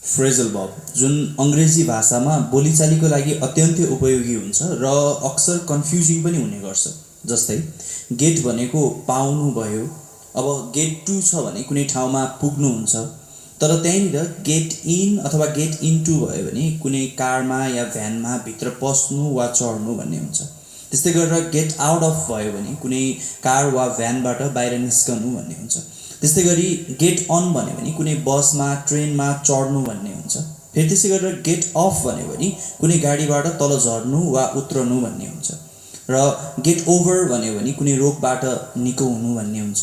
Phrasal verb जुन अङ्ग्रेजी भाषामा बोलीचालीको लागि अत्यन्तै उपयोगी हुन्छ र अक्सर कन्फ्युजिङ पनि हुने गर्छ। जस्तै गेट भनेको पाउनु भयो, अब गेट टु छ भने कुनै ठाउँमा पुग्नु हुन्छ, तर त्यहीँनिर गेट इन अथवा गेट इन्टु भयो भने कुनै कारमा या भ्यानमा भित्र पस्नु वा चढ्नु भन्ने हुन्छ। त्यस्तै गरेर गेट आउट अफ भयो भने कुनै कार वा भ्यानबाट बाहिर निस्कनु भन्ने हुन्छ। त्यस्तै गरी गेट अन भन्यो भने कुनै बसमा ट्रेनमा चढ्नु भन्ने हुन्छ। फेरि त्यसै गरेर गेट अफ भन्यो भने कुनै गाडीबाट तल झर्नु वा उत्रनु भन्ने हुन्छ। र गेट ओभर भन्यो भने कुनै रोगबाट निको हुनु भन्ने हुन्छ।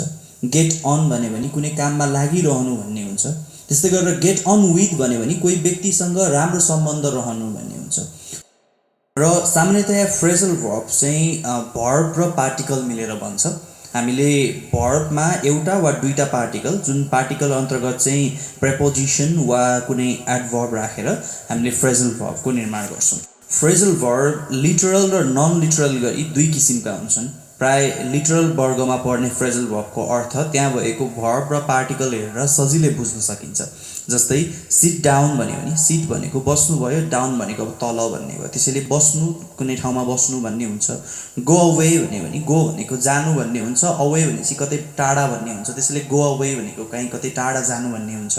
गेट अन भन्यो भने कुनै काममा लागिरहनु भन्ने हुन्छ। त्यस्तै गरेर गेट अन विथ भन्यो भने कोही व्यक्तिसँग राम्रो सम्बन्ध रहनु भन्ने हुन्छ। र सामान्यतया फ्रेजल वर्ब चाहिँ भर्ब र पार्टिकल मिलेर बन्छ। हामीले भर्बमा एउटा वा दुईटा पार्टिकल, जुन पार्टिकल अन्तर्गत चाहिँ प्रेपोजिसन वा कुनै एडभर्ब राखेर हामीले फ्रेजल वर्बको निर्माण गर्छौँ। फ्रेजल वर्ब लिटरल र नन लिटरल गरी दुई किसिमका हुन्छन्। प्राय लिटरल वर्गमा पर्ने फ्रेजल वर्बको अर्थ त्यहाँ भएको भर्ब र पार्टिकल हेरेर सजिलै बुझ्न सकिन्छ। जस्तै सिट डाउन भन्यो भने सिट भनेको बस्नु भयो, डाउन भनेको अब तल भन्ने भयो, त्यसैले बस्नु, कुनै ठाउँमा बस्नु भन्ने हुन्छ। गो अवे भन्यो भने गो भनेको जानु भन्ने हुन्छ, अवे भनेपछि कतै टाढा भन्ने हुन्छ, त्यसैले गो अवे भनेको कहीँ कतै टाढा जानु भन्ने हुन्छ।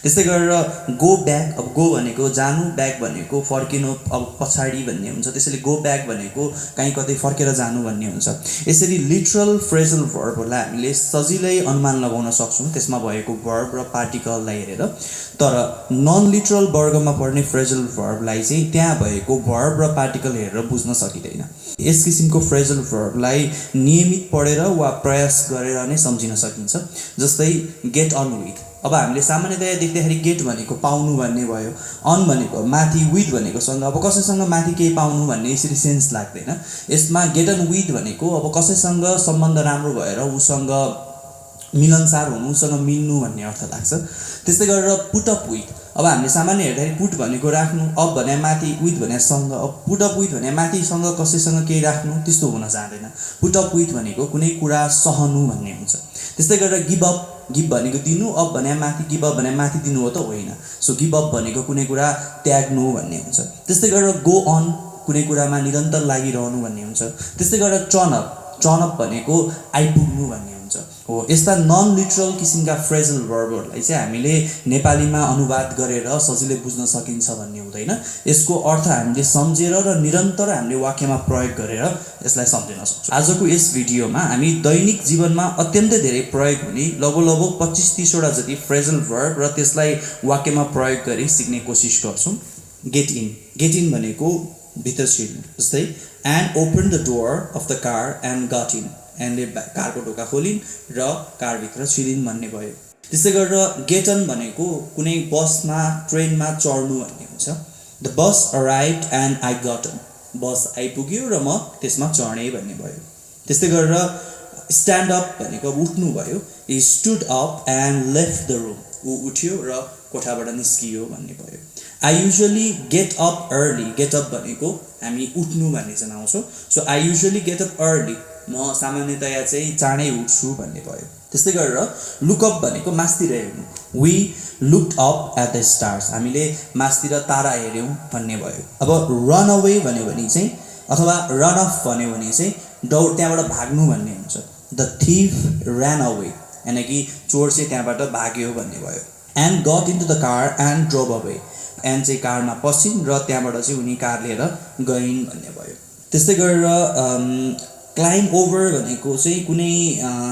त्यस्तै गरेर गो ब्याक, अब गो भनेको जानु, ब्याक भनेको फर्किनु, अब पछाडि भन्ने हुन्छ, त्यसैले गो ब्याक भनेको कहीँ कतै फर्केर जानु भन्ने हुन्छ। यसरी लिटरल फ्रेजल वर्बहरूलाई हामीले सजिलै अनुमान लगाउन सक्छौँ त्यसमा भएको भर्ब र पार्टिकललाई हेरेर। तर नन लिटरल वर्गमा पर्ने फ्रेजल वर्बलाई चाहिँ त्यहाँ भएको भर्ब र पार्टिकल हेरेर बुझ्न सकिँदैन। यस किसिमको फ्रेजल वर्बलाई नियमित पढेर वा प्रयास गरेर नै सम्झिन सकिन्छ। जस्तै गेट अन विथ, अब हामीले सामान्यतया देख्दाखेरि गेट भनेको पाउनु भन्ने भयो, अन भनेको माथि, विथ भनेको सँग, अब कसैसँग माथि केही पाउनु भन्ने यसरी सेन्स लाग्दैन। यसमा गेट अन विथ भनेको अब कसैसँग सम्बन्ध राम्रो भएर उसँग मिलनसार हुनु, उसँग मिल्नु भन्ने अर्थ लाग्छ। त्यस्तै गरेर पुट अप विथ, अब हामीले सामान्य हेर्दाखेरि पुट भनेको राख्नु, अप भने माथि, विथ भने सँग, अब पुट अप विथ भने माथिसँग कसैसँग केही राख्नु, त्यस्तो हुन जाँदैन। पुट अप विथ भनेको कुनै कुरा सहनु भन्ने हुन्छ। त्यस्तै गरेर गिभ अप, गिभ भनेको दिनु, अप भने माथि, गिभ अप भने माथि दिनु हो त होइन। सो गिभ अप भनेको कुनै कुरा त्याग्नु भन्ने हुन्छ। त्यस्तै गरेर गो अन, कुनै कुरामा निरन्तर लागिरहनु भन्ने हुन्छ। त्यस्तै गरेर टर्न अप, टर्न अप भनेको आइपुग्नु भन्ने हुन्छ। हो, यस्ता नन लिटरल किसिमका फ्रेजल वर्बहरूलाई चाहिँ हामीले नेपालीमा अनुवाद गरेर सजिलै बुझ्न सकिन्छ भन्ने हुँदैन। यसको अर्थ हामीले सम्झेर र निरन्तर हामीले वाक्यमा प्रयोग गरेर यसलाई सम्झिन सक्छौँ। आजको यस भिडियोमा हामी दैनिक जीवनमा अत्यन्तै धेरै प्रयोग हुने लगभग 25-30 वटा जति फ्रेजल वर्ब र त्यसलाई वाक्यमा प्रयोग गरी सिक्ने कोसिस गर्छौँ। गेट इन, गेट इन भनेको भित्र छिर्नु। जस्तै and open the door of the car and get in, एन्डले कारको ढोका खोलिन् र कारभित्र छिरिन् भन्ने भयो। त्यस्तै गरेर गेट अन भनेको कुनै बसमा, ट्रेनमा चढ्नु भन्ने हुन्छ। The bus arrived and I got on, bus आइपुग्यो र म त्यसमा चढेँ भन्ने भयो। त्यस्तै गरेर स्ट्यान्ड अप भनेको उठ्नु भयो। He stood up and left the room, ऊ उठ्यो र कोठाबाट निस्कियो भन्ने भयो। I usually get up early, get up भनेको हामी उठ्नु भन्ने जनाउँछौँ। So I usually get up early, म सामान्यतया चाहिँ चाँडै उठ्छु भन्ने भयो। त्यस्तै गरेर लुकअप भनेको मास्तिर हेर्नु। We looked up at the stars, हामीले मास्तिर तारा हेऱ्यौँ भन्ने भयो। अब रन अवे भन्यो भने चाहिँ, अथवा रन अफ भन्यो भने चाहिँ त्यहाँबाट भाग्नु भन्ने हुन्छ। द थिफ ऱ्यान अवे, यानि कि चोर चाहिँ त्यहाँबाट भाग्यो भन्ने भयो। And got into the car and drove away, and चाहिँ कारमा पसिन् र त्यहाँबाट चाहिँ उनी कार लिएर गइन् भन्ने भयो। त्यस्तै गरेर क्लाइम्ब ओभर भनेको चाहिँ कुनै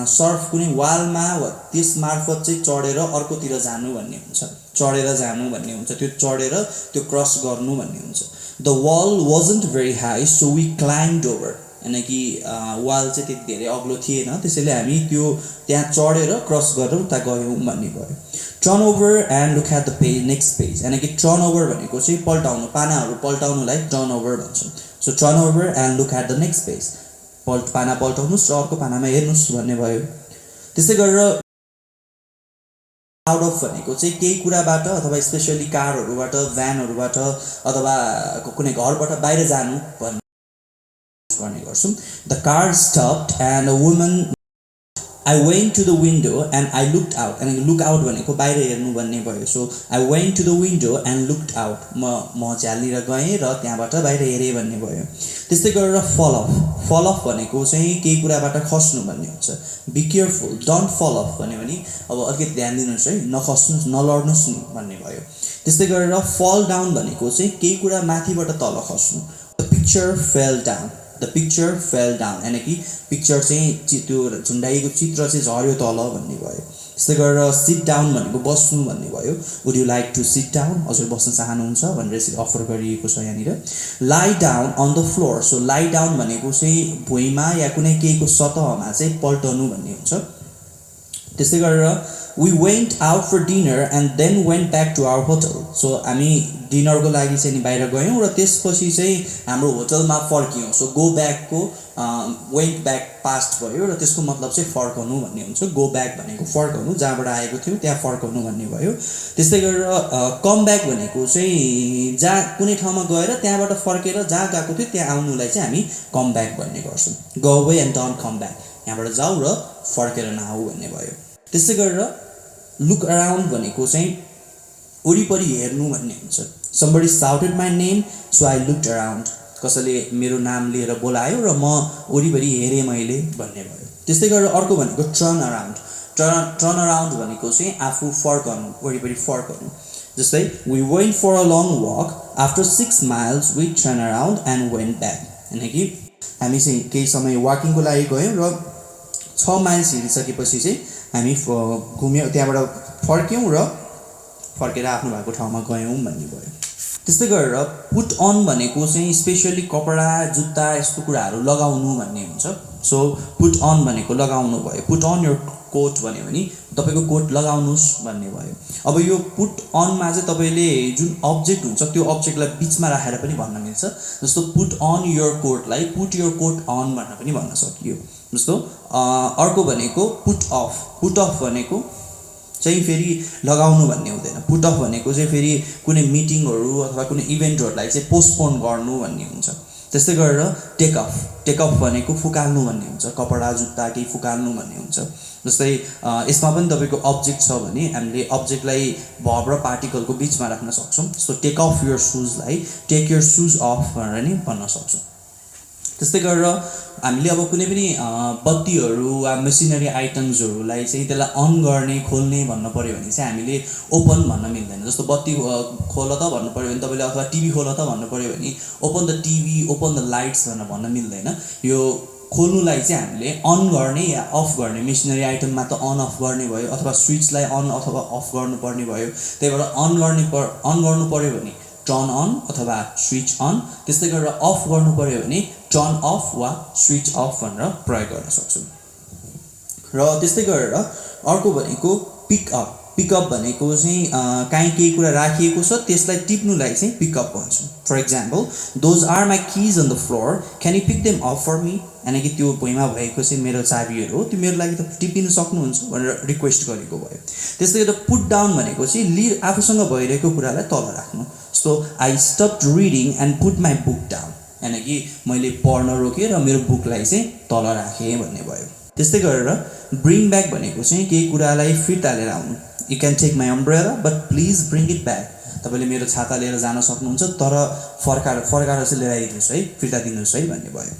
सर्फ, कुनै वालमा वा त्यस मार्फत चाहिँ चढेर अर्कोतिर जानु भन्ने हुन्छ। चढेर जानु भन्ने हुन्छ, त्यो चढेर त्यो क्रस गर्नु भन्ने हुन्छ। The wall wasn't very high so we climbed over, यानि कि वाल चाहिँ त्यति धेरै अग्लो थिएन, त्यसैले हामी त्यो त्यहाँ चढेर क्रस गरेर उता गयौँ भन्ने भयो। Turn over and look at the page, next page, यानि कि टर्न ओभर भनेको चाहिँ पल्टाउनु, पानाहरू पल्टाउनुलाई टर्न ओभर भन्छौँ। So turn over and look at the next page, पाना पल्टाउनुहोस् र अर्को पानामा हेर्नुहोस् भन्ने भयो। त्यस्तै गरेर आउट अफ भनेको चाहिँ केही कुराबाट अथवा स्पेसली कारहरूबाट, भ्यानहरूबाट अथवा कुनै घरबाट बाहिर जानु भन्ने गर्ने गर्छौँ। The car stopped and a woman I went to the window and I looked out. And look out भनेको बाहिर हेर्नु भन्ने भयो. So I went to the window and looked out. म झ्यालनिर गएँ र त्यहाँबाट बाहिर हेरेँ भन्ने भयो. त्यस्तै गरेर fall off. Fall off भनेको चाहिँ केही कुराबाट खस्नु भन्ने हुन्छ. Be careful, don't fall off भन्यो भने अब अलिकति ध्यान दिनुहोस् है, नखस्नुहोस्, नलड्नुहोस् नि भन्ने भयो. त्यस्तै गरेर fall down भनेको चाहिँ केही कुरा माथिबाट तल खस्नु. The picture fell down. The picture fell down. यानी कि पिक्चर चाहिँ त्यो झुन्डाइएको चित्र चाहिँ झर्यो तल भन्ने भयो. त्यस्तै गरेर sit down भनेको बस्नु भन्ने भयो. Would you like to sit down? हजुर बस्न चाहनुहुन्छ भनेर यसरी अफर गरिएको छ यहाँनिर. Lie down on the floor. So lie down भनेको चाहिँ भुइँमा या कुनै केहीको सतहमा चाहिँ पल्टनु भन्ने हुन्छ. त्यस्तै गरेर we went out for dinner and then went back to our hotel. So हामी डिनरको लागि चाहिँ नि बाहिर गयौँ र त्यसपछि चाहिँ हाम्रो होटलमा फर्कियौँ. सो गो ब्याकको वेन्ट ब्याक पास्ट भयो र त्यसको मतलब चाहिँ फर्कनु भन्ने हुन्छ. गो ब्याक भनेको फर्कनु, जहाँबाट आएको थियो त्यहाँ फर्कनु भन्ने भयो. त्यस्तै गरेर कम ब्याक भनेको चाहिँ जहाँ कुनै ठाउँमा गएर त्यहाँबाट फर्केर जहाँ गएको थियो त्यहाँ आउनुलाई चाहिँ हामी कम ब्याक भन्ने गर्छौँ. Go away and don't come back, यहाँबाट जाऊ र फर्केर नआऊ भन्ने भयो. त्यस्तै गरेर लुक अराउन्ड भनेको चाहिँ वरिपरि हेर्नु भन्ने हुन्छ. Somebody shouted my name, so I looked around. कसैले मेरो नाम लिएर बोलायो र म वरिपरि हेरेँ मैले भन्ने भयो. त्यस्तै गरेर अर्को भनेको टर्न अराउन्ड. टर्न अराउन्ड भनेको चाहिँ आफू फर्कनु, वरिपरि फर्कनु. जस्तै we went for a long walk. After 6 miles we turned around and went back. यानी कि हामी चाहिँ केही समय वाकिङको लागि गयौँ र 6 माइल्स हिँडिसकेपछि चाहिँ हामी घुम्यौँ, त्यहाँबाट फर्क्यौँ र फर्केर आफ्नो भएको ठाउँमा गयौँ भन्ने भयो. त्यस्तै गरेर पुट अन भनेको चाहिँ स्पेसली कपडा, जुत्ता यस्तो कुराहरू लगाउनु भन्ने हुन्छ. सो पुट अन भनेको लगाउनु भयो. पुट अन योर कोट भन्यो भने तपाईँको कोट लगाउनुहोस् भन्ने भयो. अब यो पुट अनमा चाहिँ तपाईँले जुन अब्जेक्ट हुन्छ त्यो अब्जेक्टलाई बिचमा राखेर पनि भन्न मिल्छ. जस्तो पुट अन योर कोटलाई पुट योर कोट अन भन्न पनि भन्न सकियो. जस्तो अर्को भनेको पुट अफ. पुट अफ भनेको चाहिँ फेरि लगाउनु भन्ने हुँदैन. पुट अफ भनेको चाहिँ फेरि कुनै मिटिङहरू अथवा कुनै इभेन्टहरूलाई चाहिँ पोस्टपोन गर्नु भन्ने हुन्छ. त्यस्तै गरेर टेक अफ. टेक अफ भनेको फुकाल्नु भन्ने हुन्छ. कपडा जुत्ता केही फुकाल्नु भन्ने हुन्छ. जस्तै यसमा पनि तपाईँको अब्जेक्ट छ भने हामीले अब्जेक्टलाई भर्ब र पार्टिकलको बिचमा राख्न सक्छौँ. जस्तो टेक अफ योर सुजलाई टेक योर सुज अफ भनेर नि भन्न सक्छौँ. त्यस्तै गरेर हामीले अब कुनै पनि बत्तीहरू वा मेसिनरी आइटम्सहरूलाई चाहिँ त्यसलाई अन गर्ने खोल्ने भन्नु पऱ्यो भने चाहिँ हामीले ओपन भन्न मिल्दैन. जस्तो बत्ती खोल त भन्नु पऱ्यो भने तपाईँले अथवा टिभी खोल त भन्नु पऱ्यो भने open the TV, open the lights भनेर भन्न मिल्दैन. यो खोल्नुलाई चाहिँ हामीले अन गर्ने या अफ गर्ने, मेसिनरी आइटममा त अन अफ गर्ने भयो अथवा स्विचलाई अन अथवा अफ गर्नुपर्ने भयो. त्यही भएर अन गर्नु पऱ्यो भने टर्न अन अथवा स्विच अन. त्यस्तै गरेर अफ गर्नु पऱ्यो भने टर्न अफ वा स्विच अफ भनेर प्रयोग गर्न सक्छौँ. र त्यस्तै गरेर अर्को भनेको पिकअप. पिकअप भनेको चाहिँ काहीँ केही कुरा राखिएको छ त्यसलाई टिप्नुलाई चाहिँ पिकअप भन्छौँ. For example those are my keys on the floor, can you pick them up for me. यानि कि त्यो भुइँमा भएको चाहिँ मेरो चाबीहरू हो, त्यो मेरो लागि त टिपिदिनु सक्नुहुन्छ भनेर रिक्वेस्ट गरेको भयो. त्यस्तै गरेर पुट डाउन भनेको चाहिँ आफूसँग भइरहेको कुरालाई तल राख्नु. So I stopped reading and put my book down. यानि कि मैले पढ्न रोकेँ र मेरो बुकलाई चाहिँ तल राखेँ भन्ने भयो. त्यस्तै गरेर ब्रिङ ब्याक भनेको चाहिँ केही कुरालाई फिर्ता लिएर आउनु. You can take my umbrella but please bring it back. तपाईँले मेरो छाता लिएर जान सक्नुहुन्छ तर फर्काएर चाहिँ लिएर आइदिनुहोस् है, फिर्ता दिनुहोस् है भन्ने भयो.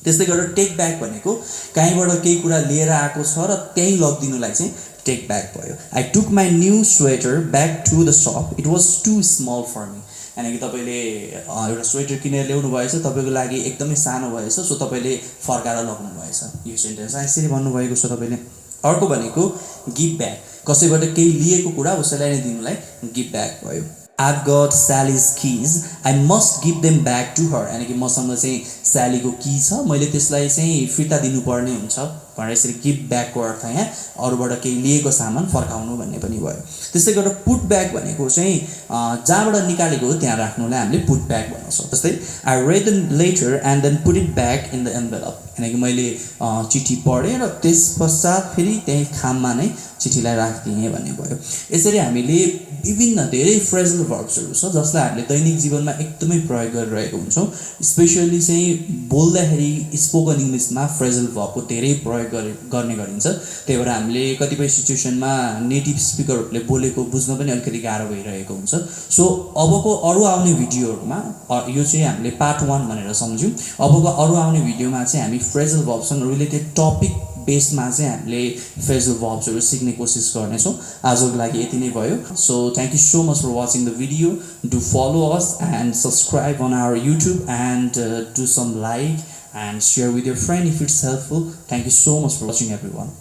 त्यस्तै गरेर टेक ब्याक भनेको कहीँबाट केही कुरा लिएर आएको छ र त्यहीँ लगिदिनुलाई चाहिँ टेक ब्याक भयो. I took my new sweater back to the shop, it was too small for me. यानि कि तपाईँले एउटा स्वेटर किनेर ल्याउनु भएछ, तपाईँको लागि एकदमै सानो भएछ, सो तपाईँले फर्काएर लग्नु भएछ. यो सेन्टेन्स यसरी भन्नुभएको छ तपाईँले. अर्को भनेको गिभ ब्याक. कसैबाट केही लिएको कुरा उसैलाई नै दिनुलाई गिभ ब्याक भयो. I've got Sally's keys, I must give them back to her. यानी कि मसँग चाहिँ स्यालीको की छ, मैले त्यसलाई चाहिँ फिर्ता दिनुपर्ने हुन्छ भनेर यसरी गिभ ब्याकको अर्थ यहाँ अरूबाट केही लिएको सामान फर्काउनु भन्ने पनि भयो. त्यस्तै गरेर पुट ब्याक भनेको चाहिँ जहाँबाट निकालेको हो त्यहाँ राख्नुलाई हामीले पुट ब्याक भन्न सक्छौँ. जस्तै I read them later and then put it back in the envelope. किनकि मैले चिठी पढेँ र त्यस पश्चात फेरि त्यही खाममा नै चिठीलाई राखिदिएँ भन्ने भयो। यसरी हामीले विभिन्न धेरै फ्रेजल भर्ब्सहरू छ जसलाई हामीले दैनिक जीवनमा एकदमै प्रयोग गरिरहेको हुन्छौँ। स्पेसली चाहिँ बोल्दाखेरि स्पोकन इङ्ग्लिसमा फ्रेजल भर्बको धेरै प्रयोग गर्ने गरिन्छ। त्यही भएर हामीले कतिपय सिचुएसनमा नेटिभ स्पिकरहरूले बोलेको बुझ्न पनि अलिकति गाह्रो भइरहेको हुन्छ। सो अबको अरू आउने भिडियोहरूमा यो चाहिँ हामीले पार्ट 1 भनेर सम्झ्यौँ। अबको अरू आउने भिडियोमा चाहिँ हामी फ्रेजल भर्बसँग रिलेटेड टपिक बेसमा चाहिँ हामीले फ्रेजल भर्ब्सहरू सिक्ने कोसिस गर्नेछौँ। आजको लागि यति नै भयो। So thank you so much for watching the video. Do follow us and subscribe on our YouTube and do some like and share with your friend if it's helpful. Thank you so much for watching everyone.